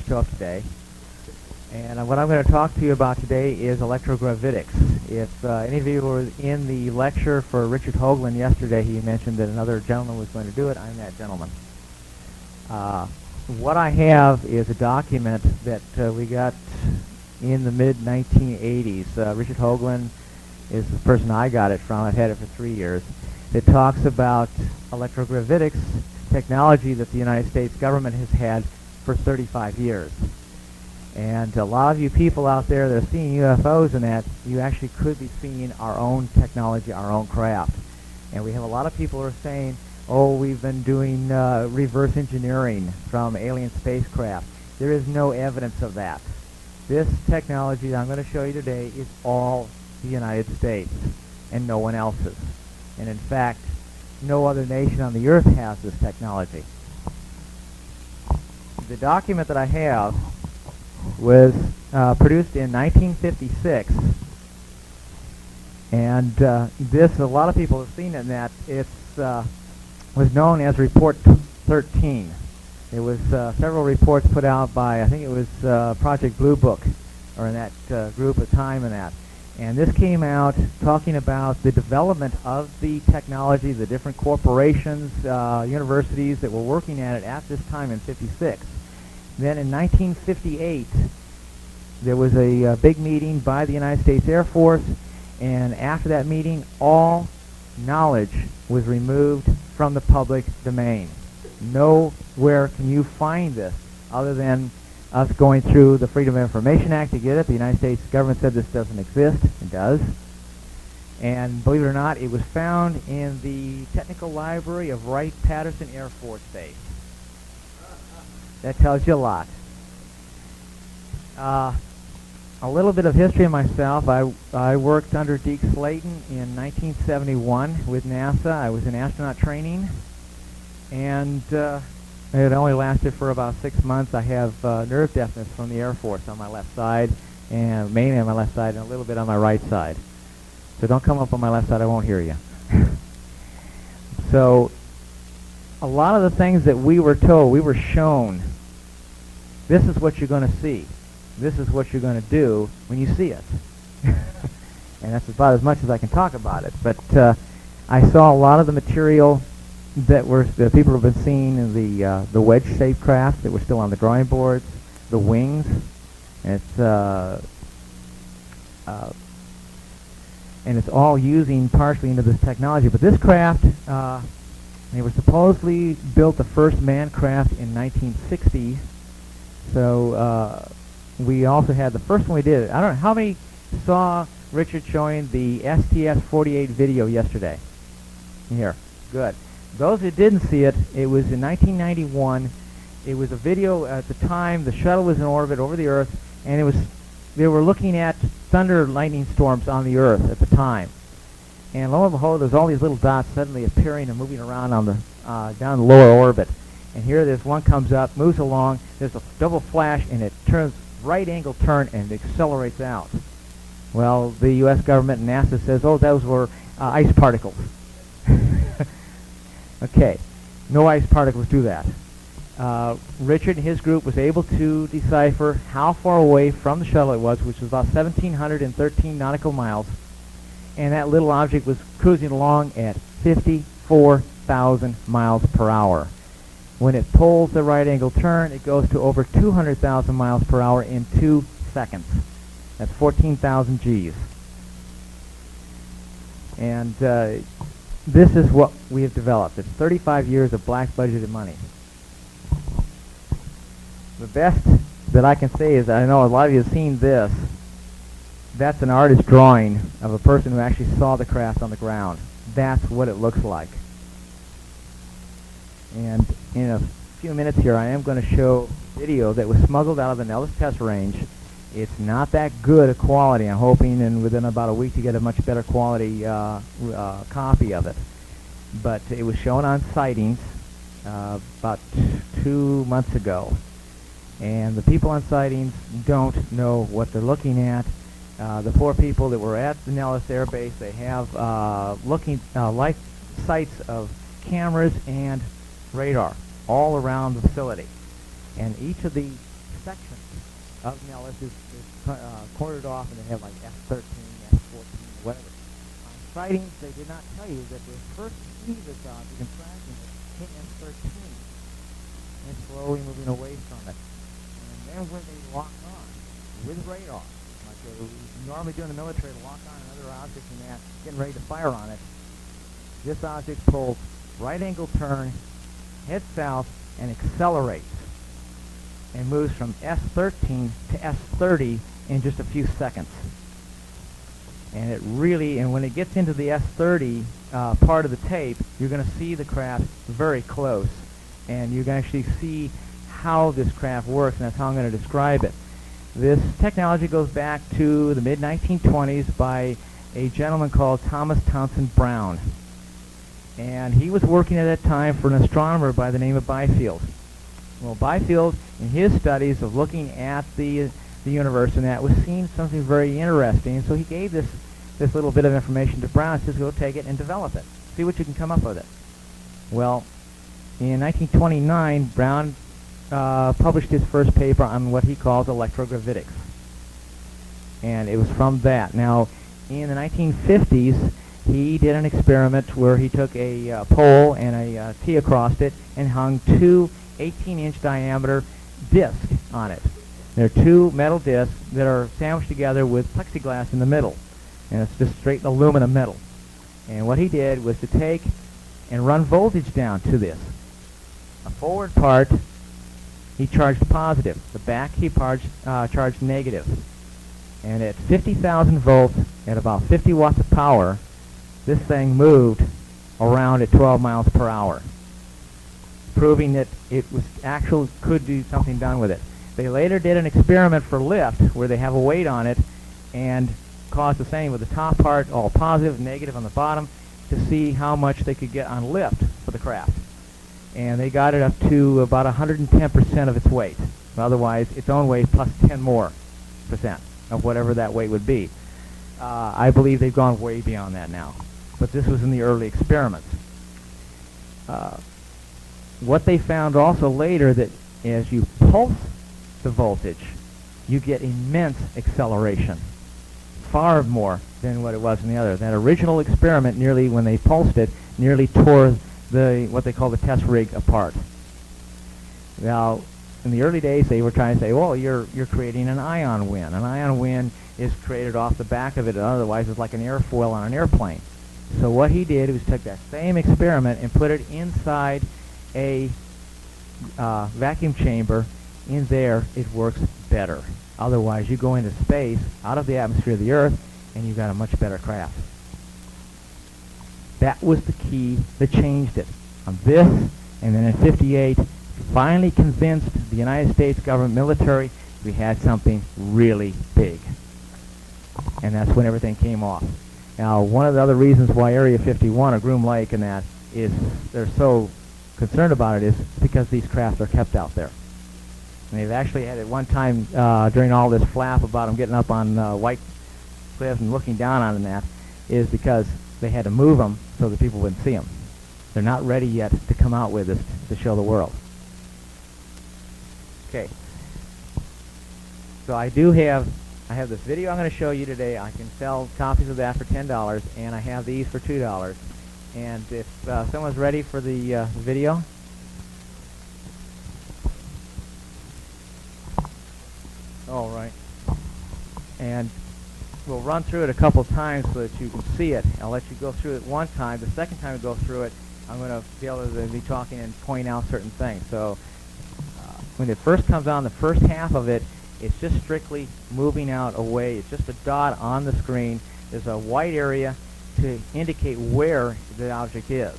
show up today. And what I'm going to talk to you about today is electrogravitics. If any of you were in the lecture for Richard Hoagland yesterday, he mentioned that another gentleman was going to do it. I'm that gentleman. What I have is a document that we got in the mid-1980s. Richard Hoagland is the person I got it from. I've had it for 3 years. It talks about electrogravitics technology that the United States government has had for 35 years. And a lot of you people out there that are seeing UFOs and that, you actually could be seeing our own technology, our own craft. And we have a lot of people who are saying, oh, we've been doing reverse engineering from alien spacecraft. There is no evidence of that. This technology that I'm going to show you today is all the United States and no one else's. And in fact, no other nation on the earth has this technology. The document that I have was produced in 1956, and this, a lot of people have seen it, and that it was known as Report 13. There was several reports put out by, I think it was Project Blue Book, or in that group at time and that. And this came out talking about the development of the technology, the different corporations, universities that were working at it at this time in 56. Then in 1958, there was a big meeting by the United States Air Force, and after that meeting, all knowledge was removed from the public domain. Nowhere can you find this other than us going through the Freedom of Information Act to get it. The United States government said this doesn't exist. It does. And believe it or not, it was found in the Technical Library of Wright-Patterson Air Force Base. That tells you a lot. A little bit of history of myself. I worked under Deke Slayton in 1971 with NASA. I was in astronaut training, and it only lasted for about 6 months. I have nerve deafness from the Air Force on my left side, and mainly on my left side, and a little bit on my right side. So don't come up on my left side, I won't hear you. So a lot of the things that we were told, we were shown, this is what you're going to see. This is what you're going to do when you see it. And that's about as much as I can talk about it. But I saw a lot of the material that people have been seeing in the wedge-shaped craft that were still on the drawing boards, the wings. And it's all using partially into this technology. But this craft, they were supposedly built the first manned craft in 1960. So we also had the first one we did. I don't know how many saw Richard showing the STS-48 video yesterday. Here, good. Those who didn't see it, it was in 1991. It was a video at the time the shuttle was in orbit over the Earth, and they were looking at thunder lightning storms on the Earth at the time. And lo and behold, there's all these little dots suddenly appearing and moving around on the down the lower orbit. And here this one comes up, moves along, there's a double flash, and it turns right angle turn and accelerates out. Well, the U.S. government and NASA says, oh, those were ice particles. Okay, no ice particles do that. Richard and his group was able to decipher how far away from the shuttle it was, which was about 1,713 nautical miles, and that little object was cruising along at 54,000 miles per hour. When it pulls the right angle turn, it goes to over 200,000 miles per hour in 2 seconds. That's 14,000 Gs. And this is what we have developed. It's 35 years of black budgeted money. The best that I can say is, I know a lot of you have seen this. That's an artist drawing of a person who actually saw the craft on the ground. That's what it looks like. And in a few minutes here, I am going to show video that was smuggled out of the Nellis test range. It's not that good a quality. I'm hoping within about a week to get a much better quality copy of it. But it was shown on sightings about 2 months ago. And the people on sightings don't know what they're looking at. The poor people that were at the Nellis Air Base, they have like sights of cameras and radar all around the facility. And each of the sections of Nellis is quartered off, and they have like S13, S14, whatever. On sightings, they did not tell you that they first see this object in fragment at S13, and slowly moving away from it. And then when they lock on with radar, like they normally do in the military, to lock on another object and that, getting ready to fire on it, this object pulls right-angle turn, heads south, and accelerates, and moves from S13 to S30 in just a few seconds. And it really, and when it gets into the S30 part of the tape, you're going to see the craft very close, and you can actually see how this craft works, and that's how I'm going to describe it. This technology goes back to the mid-1920s by a gentleman called Thomas Townsend Brown, and he was working at that time for an astronomer by the name of Byfield. Well, Byfield, in his studies of looking at the universe and that, was seeing something very interesting, so he gave this little bit of information to Brown. He says, go take it and develop it. See what you can come up with it. Well, in 1929, Brown published his first paper on what he calls electrogravitics. And it was from that. Now, in the 1950s, he did an experiment where he took a pole and a T across it and hung two 18-inch diameter discs on it. They're two metal discs that are sandwiched together with plexiglass in the middle. And it's just straight aluminum metal. And what he did was to take and run voltage down to this. A forward part, he charged positive. The back, he charged negative. And at 50,000 volts, at about 50 watts of power, this thing moved around at 12 miles per hour, proving that it was actually could do something done with it. They later did an experiment for lift where they have a weight on it and caused the same with the top part all positive, negative on the bottom, to see how much they could get on lift for the craft. And they got it up to about 110% of its weight. Otherwise, its own weight plus 10 more percent of whatever that weight would be. I believe they've gone way beyond that now. But this was in the early experiments. What they found also later, that as you pulse the voltage, you get immense acceleration, far more than what it was in the other. That original experiment, nearly, when they pulsed it, nearly tore what they call the test rig apart. Now, in the early days, they were trying to say, well, you're creating an ion wind. An ion wind is created off the back of it, and otherwise it's like an airfoil on an airplane. So what he did was took that same experiment and put it inside a vacuum chamber. In there, it works better. Otherwise, you go into space, out of the atmosphere of the Earth, and you've got a much better craft. That was the key that changed it. On this, and then in '58, finally convinced the United States government military we had something really big. And that's when everything came off. Now, one of the other reasons why Area 51 or Groom Lake and that is they're so concerned about it is because these craft are kept out there. And they've actually had at one time during all this flap about them getting up on White Cliff and looking down on them, that is because they had to move them so that people wouldn't see them. They're not ready yet to come out with this to show the world. Okay. So I have this video I'm going to show you today. I can sell copies of that for $10, and I have these for $2. And if someone's ready for the video. All right. And we'll run through it a couple times so that you can see it. I'll let you go through it one time. The second time we go through it, I'm going to be able to be talking and point out certain things. So when it first comes on, the first half of it, it's just strictly moving out away. It's just a dot on the screen. There's a white area to indicate where the object is.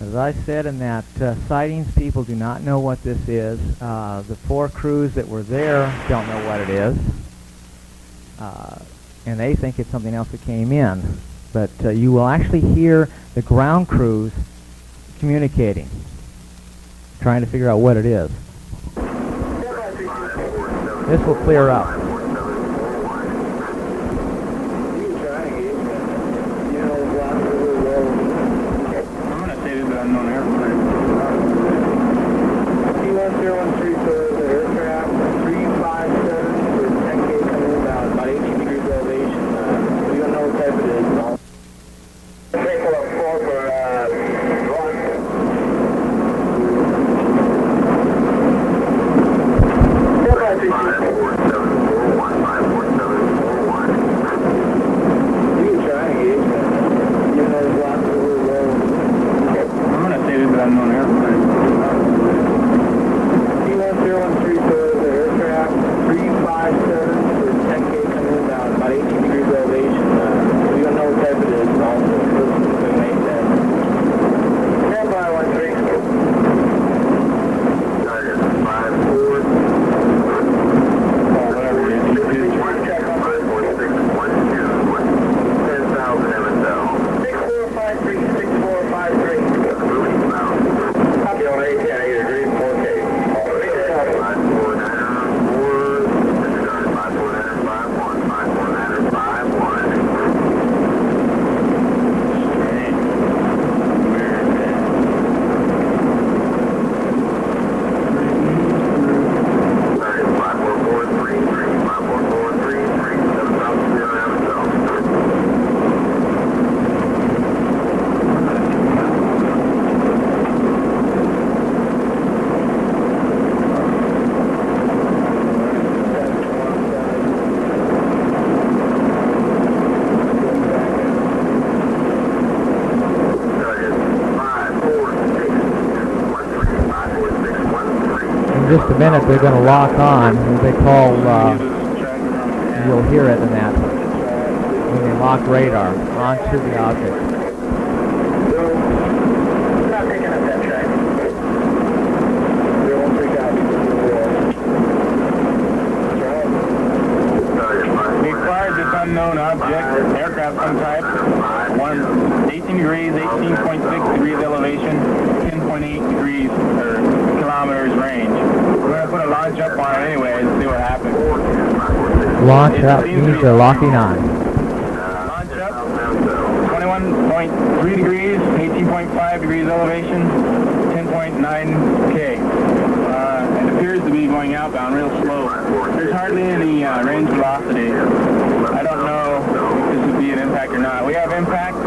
As I said in that sightings, people do not know what this is. The 4 crews that were there don't know what it is. And they think it's something else that came in. But you will actually hear the ground crews communicating. trying to figure out what it is. This will clear up. I'm going to say this is an unknown airplane. T1013 for the aircraft, 357 for 10K coming inbound, about 18 degrees elevation. We don't know what type it is. Take 4 for one. Unknown airplane. T1013 for the aircraft, 357 for 10K coming inbound, about 18 degrees elevation. We don't know what type it is. Also, we make that. Standby 13. Target 54. Whatever it is. Check on 54612. 10,000 MSL. 6453, 6453. Copy on 810, 8 degrees, 4K. 54904, disregard 54951, 54951. Target 54433, 54433, 7,000 MSL. In just a minute, they're going to lock on. They call, you'll hear it in that, when they lock radar onto the object. Not picking up that track. We acquired this unknown object, aircraft some type, 18 degrees, 18.6 degrees elevation, 10.8 degrees or kilometers range. We're going to put a launch up on it anyway and see what happens. Launch up means they're locking on. Launch up, 21.3 degrees, 18.5 degrees elevation, 10.9 K. It appears to be going outbound real slow. There's hardly any range velocity. I don't know if this would be an impact or not. We have impact,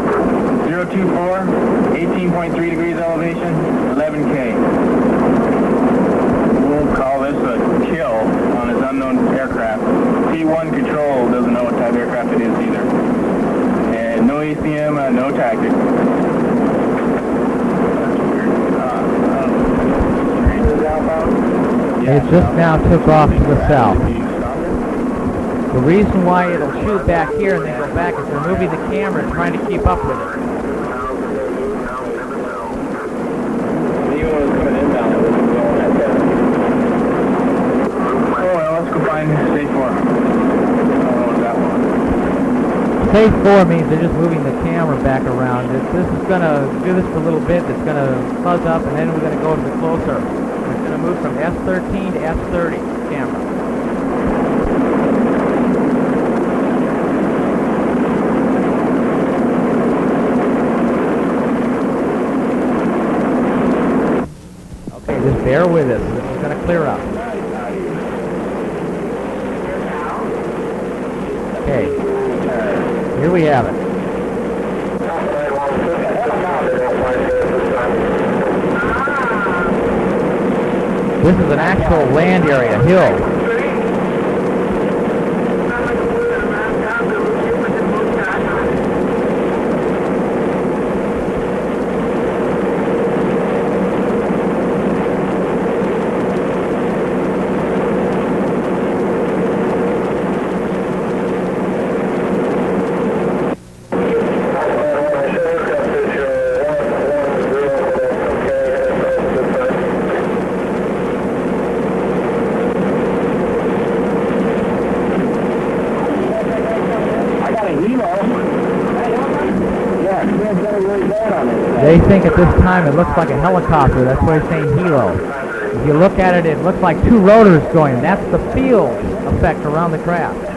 024, 18.3 degrees elevation, 11K. We'll call this a kill on this unknown aircraft. T1 control doesn't know what type of aircraft it is either. And no ACM, no tactic. It just now took off to the south. The reason why it'll shoot back here and then go back is they're moving the camera and trying to keep up with it. Phase 4 means they're just moving the camera back around. This is going to do this for a little bit. It's going to fuzz up, and then we're going to go to the closer. It's going to move from S13 to S30 camera. Okay, just bear with us. This is going to clear up. Okay. Here we have it. This is an actual land area, hill. at this time, it looks like a helicopter. That's why he's saying helo. If you look at it, it looks like two rotors going. That's the field effect around the craft.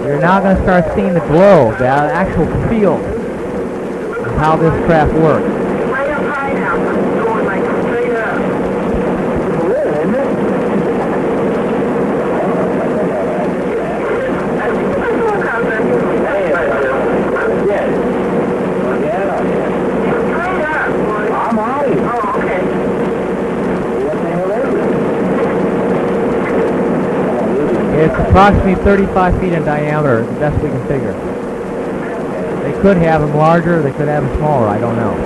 You're now going to start seeing the glow, the actual field of how this craft works. Right up high now, going like straight up. I'm on it. Oh, okay. It's approximately 35 feet in diameter, the best we can figure. They could have them larger, they could have them smaller, I don't know.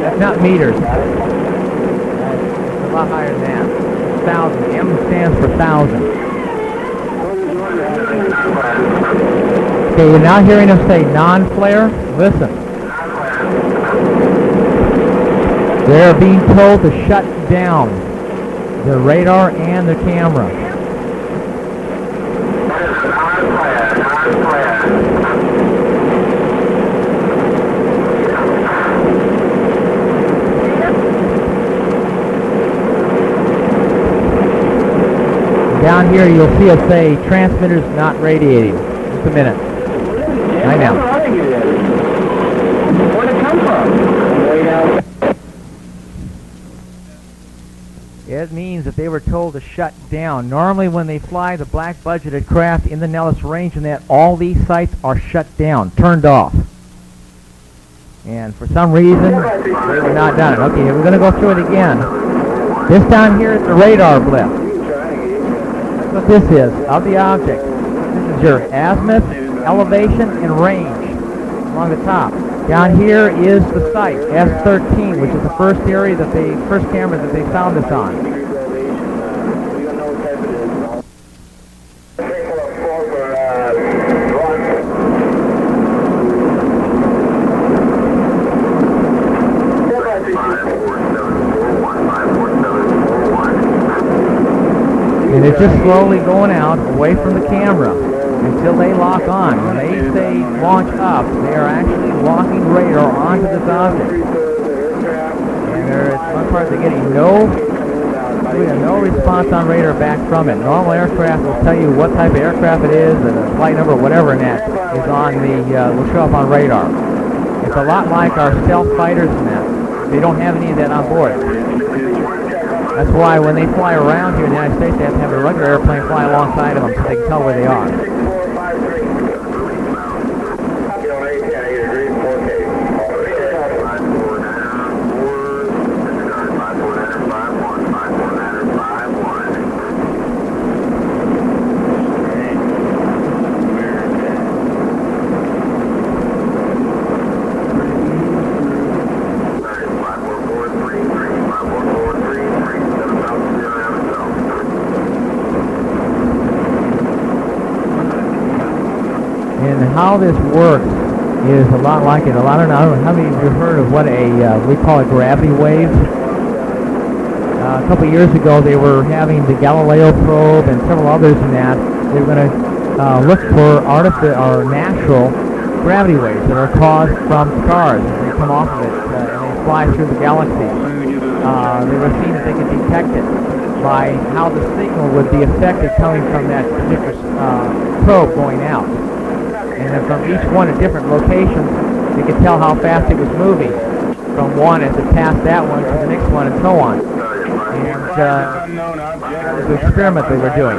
That's not meters. It's a lot higher than that. It's 1,000. M stands for 1,000. Okay, you're now hearing him say non-flare. Listen. They're being told to shut down the radar and the camera. Down here you'll see us say transmitters not radiating. Just a minute. Right now. Where'd it come from? Way down. It means that they were told to shut down. Normally when they fly the black budgeted craft in the Nellis range and that, all these sites are shut down, turned off. And for some reason, they were not done it. Okay, we're going to go through it again. This down here is the radar blip. That's what this is, of the object. This is your azimuth, elevation, and range along the top. Down here is the site, S13, which is the first area that first camera that they found us on. And it's just slowly going out away from the camera until they lock on. When they say launch up, they are actually locking radar onto this object. And it's one part they're getting no response on radar back from it. Normal aircraft will tell you what type of aircraft it is, and the flight number, whatever, and that is on the will show up on radar. It's a lot like our stealth fighters and that. They don't have any of that on board. That's why when they fly around here in the United States, they have to have a regular airplane fly alongside of them so they can tell where they are. And how this works is a lot like it. I don't know how many of you have heard of what we call a gravity wave. A couple of years ago, they were having the Galileo probe and several others in that. They were going to look for natural gravity waves that are caused from stars. They come off of it and they fly through the galaxy. They were seeing that they could detect it by how the signal would be affected coming from that particular probe going out. And then from each one at different locations, you could tell how fast it was moving from one as it passed that one to the next one and so on. And the experiment they were doing.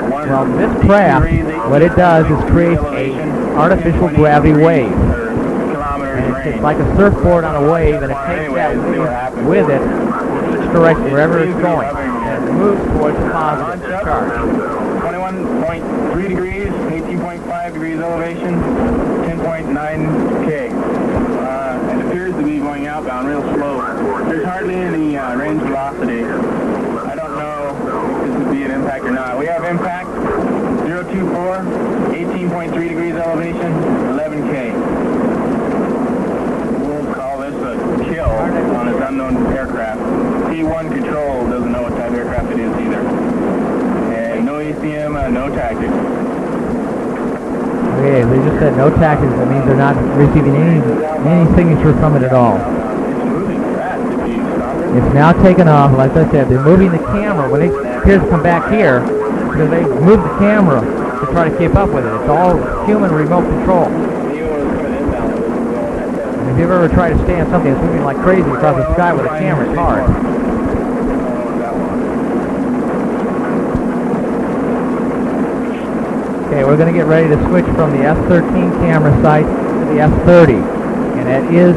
Well, this craft, what it does is create an artificial gravity wave. And it's like a surfboard on a wave, and it takes that wave with it in each direction, wherever it's going, and it moves towards the positive charge. 21.3 degrees, 18.5 degrees elevation, 10.9 K. It appears to be going outbound real slow. There's hardly any range velocity. I don't know if this would be an impact or not. We have impact 024, 18.3 degrees elevation, 11 No taxis. That means they're not receiving any signature from it at all. It's now taken off. Like I said, they're moving the camera. When it appears to come back here, because they move the camera to try to keep up with it. It's all human remote control. And if you've ever tried to stay on something that's moving like crazy across the sky with a camera, it's hard. Okay, we're going to get ready to switch from the S13 camera site to the S30. And that is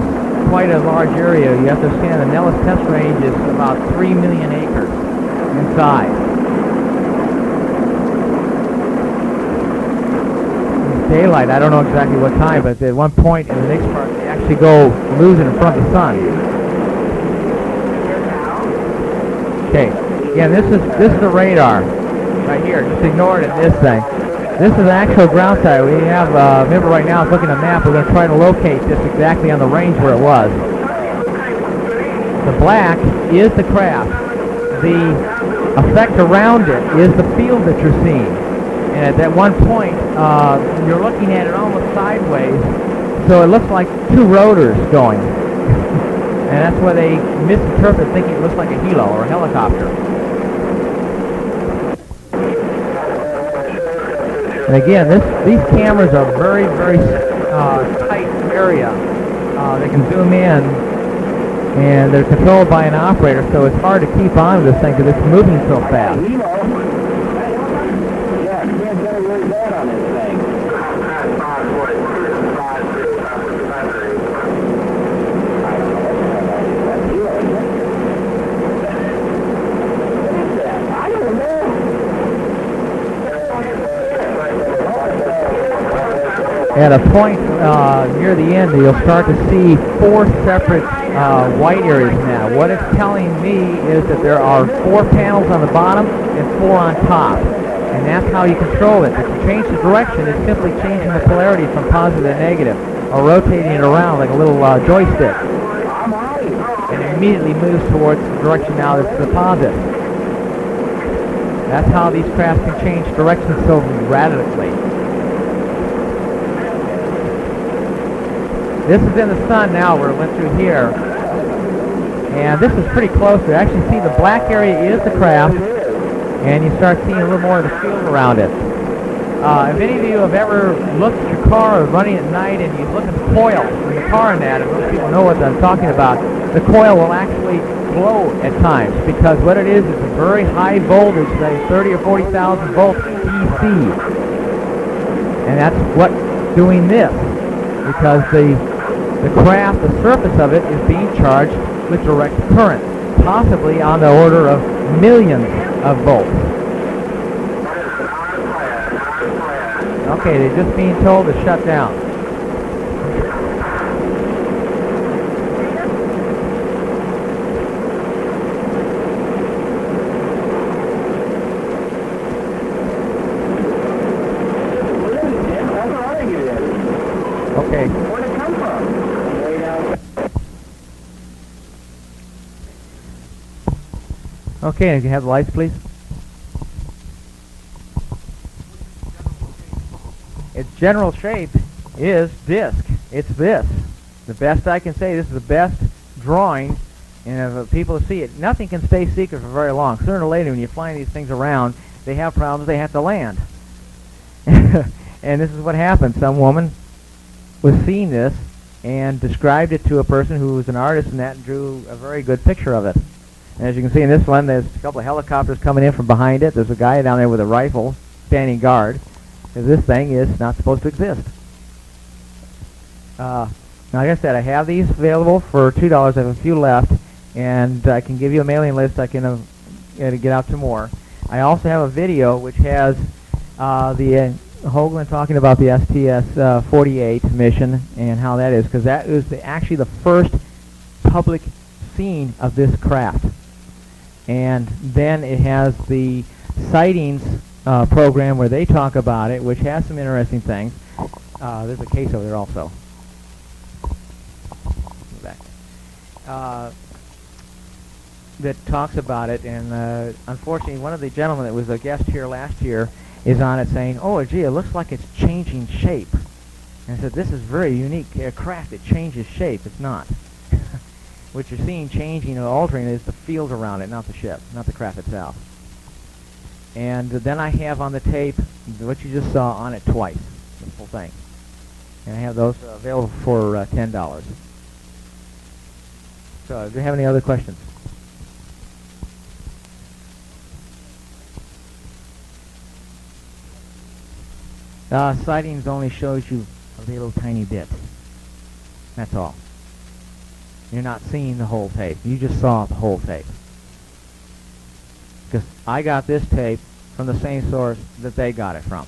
quite a large area. You have to understand the Nellis test range is about 3 million acres in size. It's daylight, I don't know exactly what time, but at one point in the next part, they actually go losing in front of the sun. Okay, again, this is the radar right here. Just ignore it in this thing. This is an actual ground site. We have, remember right now, it's looking at a map. We're going to try to locate this exactly on the range where it was. The black is the craft. The effect around it is the field that you're seeing. And at that one point, you're looking at it almost sideways, so it looks like two rotors going. And that's why they misinterpret, thinking it looks like a helo or a helicopter. And again, these cameras are very, very tight area. They can zoom in, and they're controlled by an operator, so it's hard to keep on with this thing because it's moving so fast. Yeah, you can't get it really bad on this thing. At a point near the end, you'll start to see 4 separate white areas now. What it's telling me is that there are 4 panels on the bottom and 4 on top. And that's how you control it. If you change the direction, it's simply changing the polarity from positive to negative, or rotating it around like a little joystick. And it immediately moves towards the direction now that's the positive. That's how these crafts can change direction so radically. This is in the sun now where it went through here. And this is pretty close. You actually see the black area is the craft, and you start seeing a little more of the field around it. If any of you have ever looked at your car running at night and you look at the coil in the car in that, and most people know what I'm talking about, the coil will actually glow at times because what it is a very high voltage, say 30 or 40,000 volts DC. And that's what's doing this because the craft, the surface of it, is being charged with direct current, possibly on the order of millions of volts. Okay, they're just being told to shut down. Okay. Where'd it come from? Way down. Okay, and you can have the lights, please. Its general shape is disc. It's this. The best I can say, this is the best drawing, and if people see it, nothing can stay secret for very long. Sooner or later, when you're flying these things around, they have problems, they have to land. And this is what happened. Some woman was seeing this and described it to a person who was an artist, and that drew a very good picture of it. And as you can see in this one, there's a couple of helicopters coming in from behind it. There's a guy down there with a rifle standing guard, because this thing is not supposed to exist. Now, like I said, I have these available for $2. I have a few left, and I can give you a mailing list. I can get out some more. I also have a video which has the Hoagland talking about the STS-48 mission and how that is, because that is actually the first public scene of this craft. And then it has the sightings program where they talk about it, which has some interesting things. There's a case over there also. Back. That talks about it, and unfortunately one of the gentlemen that was a guest here last year is on it saying, oh gee, it looks like it's changing shape. And I said, this is very unique craft. It changes shape. It's not. What you're seeing changing or altering is the field around it, not the ship, not the craft itself. And then I have on the tape what you just saw on it twice, the whole thing. And I have those available for $10. So, do you have any other questions? Sightings only shows you a little tiny bit. That's all. You're not seeing the whole tape. You just saw the whole tape. Because I got this tape from the same source that they got it from.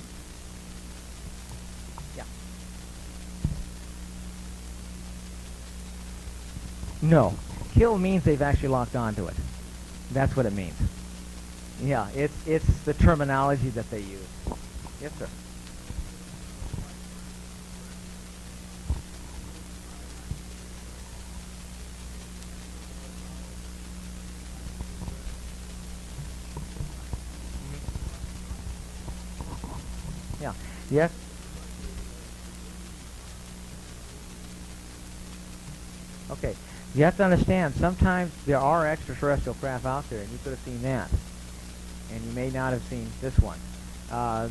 Yeah. No. Kill means they've actually locked onto it. That's what it means. Yeah, it's the terminology that they use. Yes, sir. Yeah. Yes. Okay. You have to understand, sometimes there are extraterrestrial craft out there, and you could have seen that. And you may not have seen this one.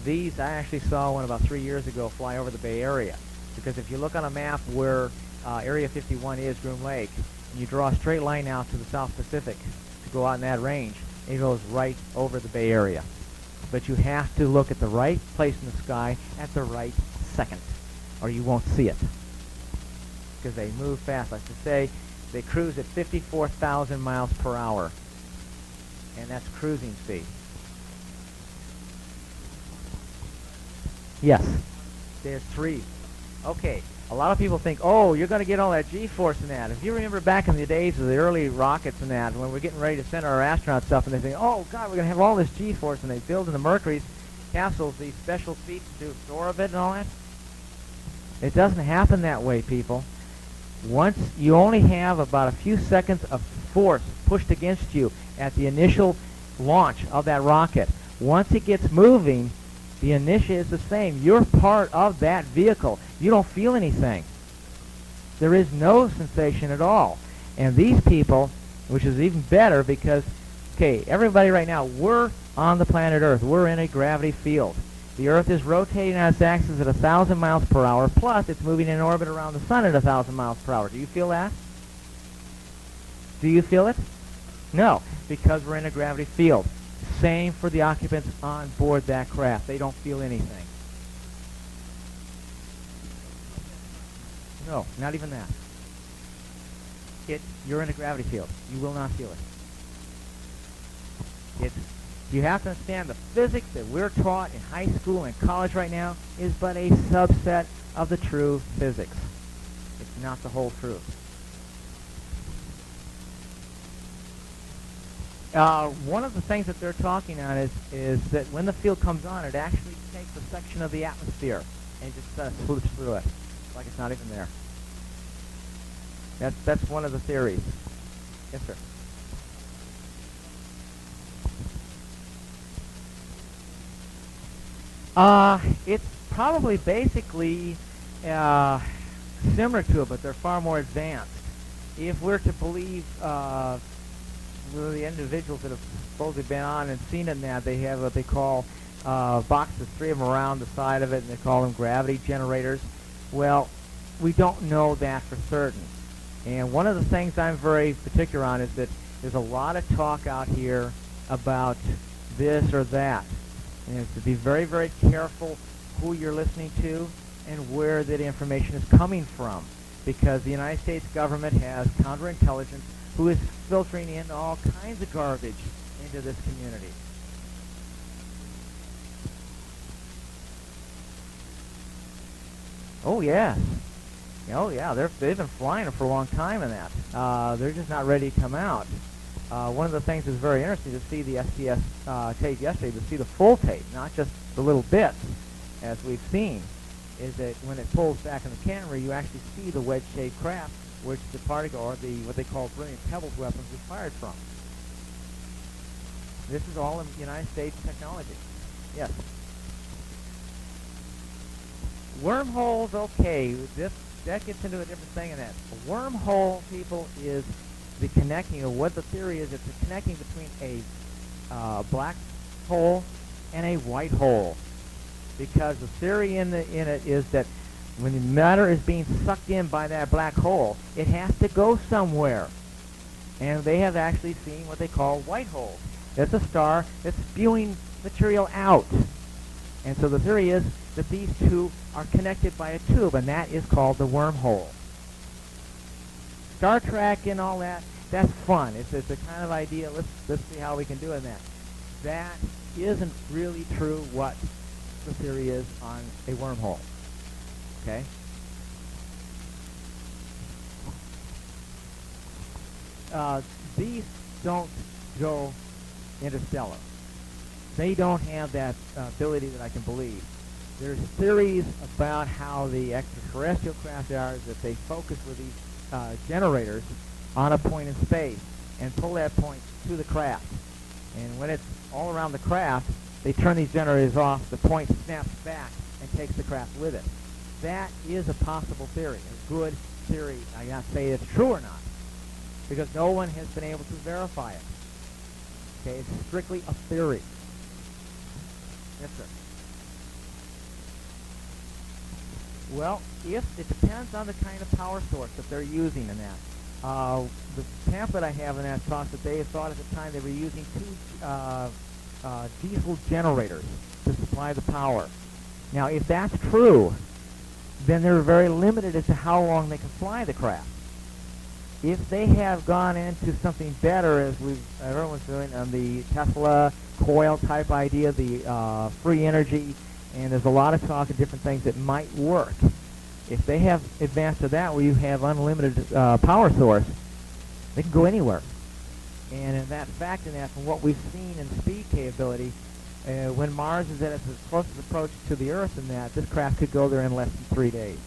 These, I actually saw one about 3 years ago fly over the Bay Area. Because if you look on a map where Area 51 is, Groom Lake, and you draw a straight line out to the South Pacific to go out in that range, it goes right over the Bay Area. But you have to look at the right place in the sky at the right second, or you won't see it. Because they move fast. Like to say, they cruise at 54,000 miles per hour. And that's cruising speed. Yes. There's 3. Okay. A lot of people think, oh, you're going to get all that G-force in that. If you remember back in the days of the early rockets and that, when we're getting ready to send our astronaut stuff, and they think, oh, God, we're going to have all this G-force, and they build in the Mercury's capsules these special seats to absorb it and all that. It doesn't happen that way, people. Once you only have about a few seconds of force pushed against you at the initial launch of that rocket. Once it gets moving, the inertia is the same. You're part of that vehicle. You don't feel anything. There is no sensation at all. And these people, which is even better because, okay, everybody right now, we're on the planet Earth. We're in a gravity field. The Earth is rotating on its axis at 1,000 miles per hour, plus it's moving in orbit around the Sun at 1,000 miles per hour. Do you feel that? Do you feel it? No, because we're in a gravity field. Same for the occupants on board that craft. They don't feel anything. No, not even that. You're in a gravity field. You will not feel it. You have to understand the physics that we're taught in high school and college right now is but a subset of the true physics. It's not the whole truth. One of the things that they're talking on is that when the field comes on, it actually takes a section of the atmosphere and just swoops through it, like it's not even there. That's one of the theories. Yes, sir. It's probably basically similar to it, but they're far more advanced. If we're to believe the individuals that have supposedly been on and seen it in that, they have what they call boxes, 3 of them around the side of it, and they call them gravity generators. Well, we don't know that for certain. And one of the things I'm very particular on is that there's a lot of talk out here about this or that. And it's to be very, very careful who you're listening to and where that information is coming from. Because the United States government has counterintelligence who is filtering in all kinds of garbage into this community. Oh, yes. Oh, yeah, they've been flying for a long time in that. They're just not ready to come out. One of the things that's very interesting to see the STS tape yesterday, to see the full tape, not just the little bits, as we've seen, is that when it pulls back in the camera, you actually see the wedge-shaped craft which the particle, or what they call brilliant pebbles weapons, is fired from. This is all in United States technology. Yes. Wormholes, okay, that gets into a different thing in that. A wormhole, people, is the connecting, or what the theory is, it's the connecting between a black hole and a white hole. Because the theory in it is that when the matter is being sucked in by that black hole, it has to go somewhere. And they have actually seen what they call white holes. It's a star that's spewing material out. And so the theory is that these two are connected by a tube, and that is called the wormhole. Star Trek and all that, that's fun. It's a kind of idea, let's see how we can do in that. That isn't really true what the theory is on a wormhole. Okay? These don't go interstellar. They don't have that ability that I can believe. There's theories about how the extraterrestrial craft are that they focus with these generators on a point in space and pull that point to the craft. And when it's all around the craft, they turn these generators off, the point snaps back and takes the craft with it. That is a possible theory, a good theory. I cannot say it's true or not, because no one has been able to verify it. Okay, it's strictly a theory. Yes, sir. Well, if it depends on the kind of power source that they're using in that. The pamphlet I have in that talks that they thought at the time they were using two diesel generators to supply the power. Now, if that's true, then they're very limited as to how long they can fly the craft. If they have gone into something better, as everyone's doing on the Tesla coil type idea, the free energy, and there's a lot of talk of different things that might work. If they have advanced to that, where you have unlimited power source, they can go anywhere. And in that fact, in that, from what we've seen in speed capability, when Mars is at its closest approach to the Earth, in that this craft could go there in less than 3 days.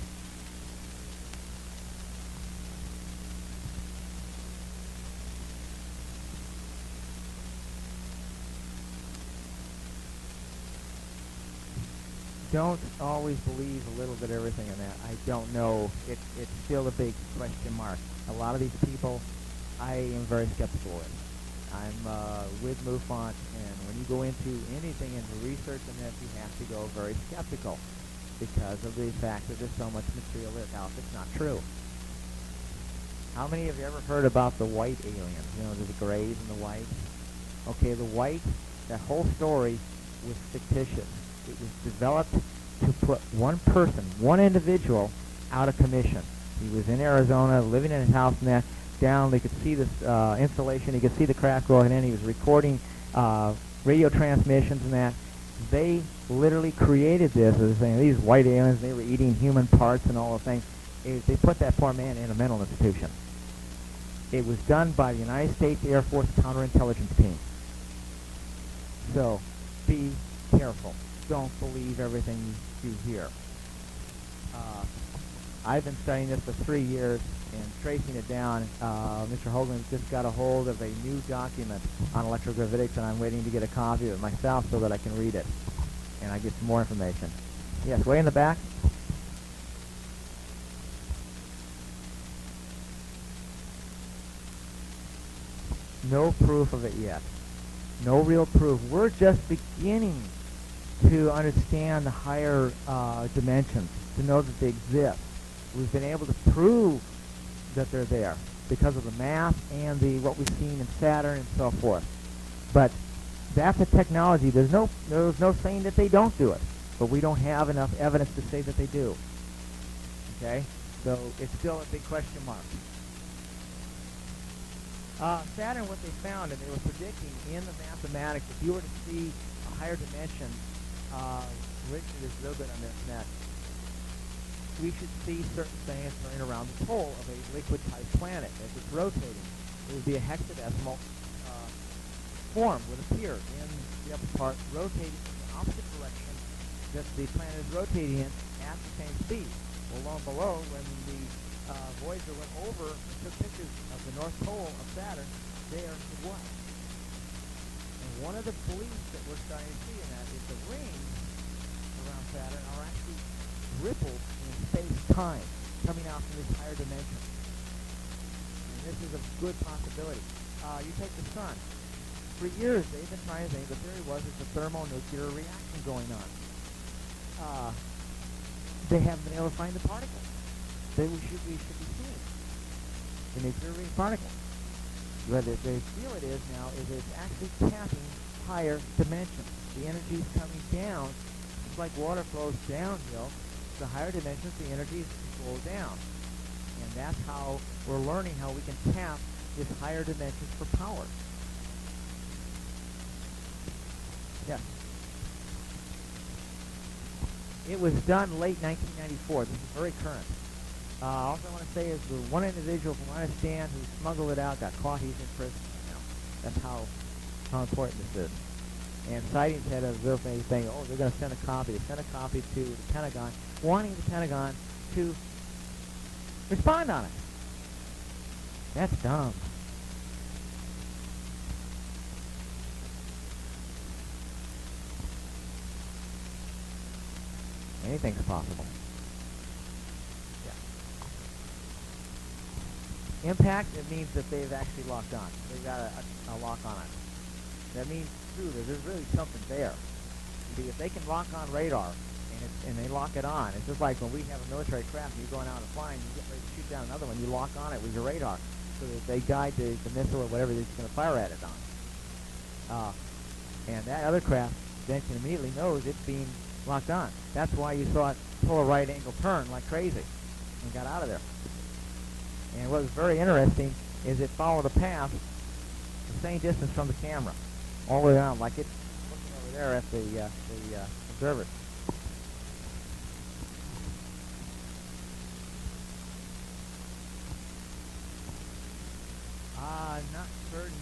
Don't always believe a little bit of everything in that. I don't know. It's still a big question mark. A lot of these people, I am very skeptical with. I'm with MUFON, and when you go into anything into research in this, you have to go very skeptical because of the fact that there's so much material out that's not true. How many of you ever heard about the white aliens? You know, the grays and the whites? Okay, the white, that whole story was fictitious. It was developed to put one person, one individual, out of commission. He was in Arizona, living in his house, and that down, they could see this installation, he could see the craft going in, he was recording radio transmissions and that. They literally created this, as saying these white aliens, they were eating human parts and all the things. They put that poor man in a mental institution. It was done by the United States Air Force counterintelligence team. So, be careful. Don't believe everything you hear. I've been studying this for 3 years and tracing it down. Mr. Hoagland just got a hold of a new document on electrogravitics, and I'm waiting to get a copy of it myself so that I can read it and I get some more information. Yes, way in the back. No proof of it yet. No real proof. We're just beginning to understand the higher dimensions, to know that they exist. We've been able to prove that they're there because of the math and what we've seen in Saturn and so forth. But that's a technology. There's no saying that they don't do it, but we don't have enough evidence to say that they do. Okay, so it's still a big question mark. Saturn, what they found, and they were predicting in the mathematics, if you were to see a higher dimension, Richard is a little bit on this net, we should see certain things turning around the pole of a liquid-type planet as it's rotating. It would be a hexadecimal form would appear in the upper part, rotating in the opposite direction that the planet is rotating in at the same speed. Well, long below, when the Voyager went over and took pictures of the North Pole of Saturn, there it was. And one of the beliefs that we're starting to see in that is the rings around Saturn are actually ripples in space-time coming out from this higher dimension. And this is a good possibility. You take the sun. For years, they've been trying to think, the theory was it's a thermonuclear reaction going on. They haven't been able to find the particles. We should be seeing the nuclear particles. What they feel it is now is it's actually tapping higher dimensions. The energy is coming down. It's like water flows downhill. The higher dimensions, the energy is flow down. And that's how we're learning how we can tap this higher dimensions for power. Yes. It was done late 1994. This is very current. Also, I want to say is the one individual, from what I understand, who smuggled it out, got caught. He's in prison now. That's how important this is. And sightings had a real thing saying, oh, they're going to send a copy. They sent a copy to the Pentagon, wanting the Pentagon to respond on it. That's dumb. Anything's possible. Yeah. Impact, it means that they've actually locked on. They've got a lock on it. That means, too, that there's really something there. See, if they can lock on radar, and they lock it on, it's just like when we have a military craft and you're going out and flying, you get ready to shoot down another one, you lock on it with your radar so that they guide the missile or whatever they're going to fire at it on. And that other craft then can immediately knows it's being locked on. That's why you saw it pull a right angle turn like crazy and got out of there. And what was very interesting is it followed a path the same distance from the camera, all the way around, like it's looking over there at the observer. I'm not certain.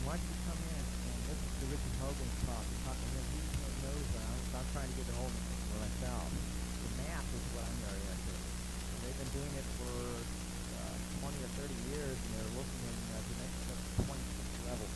Why don't you come in and listen to Richard Hogan's talk? You're talking to him. He knows that. I'm trying to get a hold of him for myself. The math is what I'm very interested in. And they've been doing it for 20 or 30 years, and they're looking in dimensions up to 26 levels.